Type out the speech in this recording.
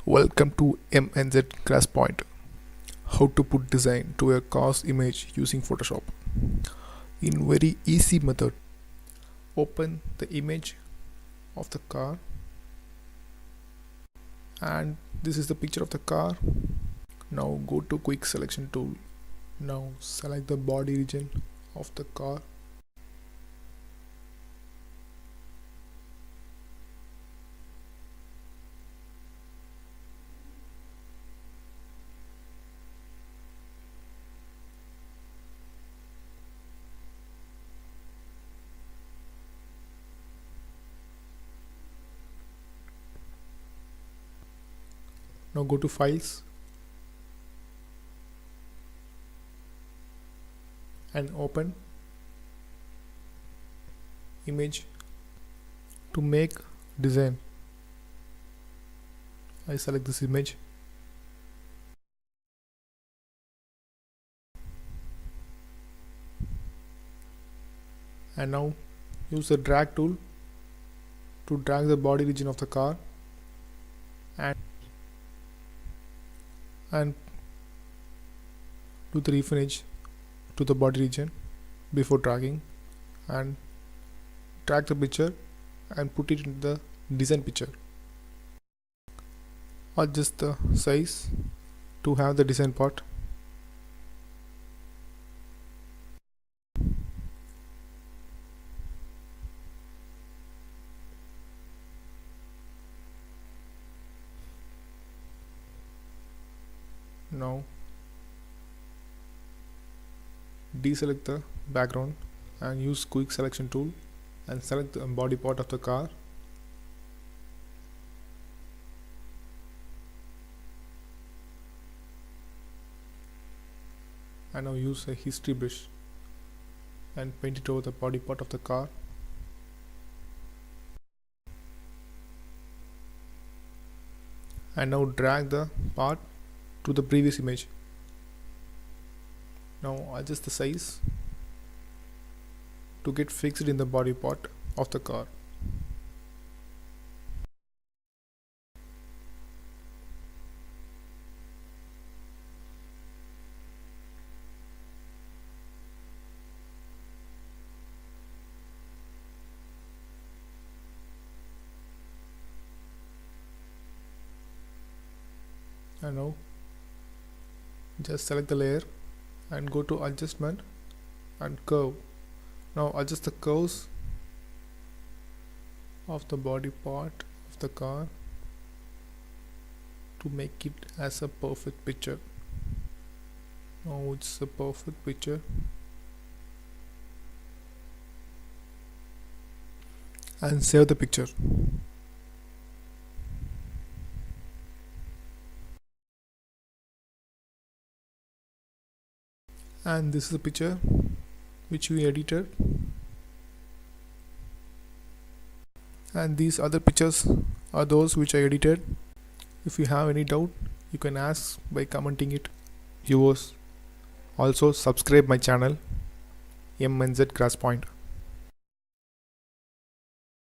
Welcome to MNZ Crash Point. How to put design to a car's image using Photoshop. In very easy method, open the image of the car, and this is the picture of the car. Now go to quick selection tool. Now select the body region of the car. Now go to files and open image to make design. I select this image. And now use the drag tool to drag the body region of the car and do the refinish to the body region before dragging, and drag the picture and put it in the design picture. Adjust the size to have the design part. Now deselect the background and use quick selection tool and select the body part of the car. And now use a history brush and paint it over the body part of the car. And now drag the part to the previous image. Now adjust the size to get fixed in the body part of the car. And now just select the layer and go to adjustment and curve. Now adjust the curves of the body part of the car to make it as a perfect picture. Now it's a perfect picture. And save the picture. And this is the picture which we edited, and these other pictures are those which I edited. If you have any doubt, you can ask by commenting it. Viewers, also subscribe my channel MNZ Crash Point.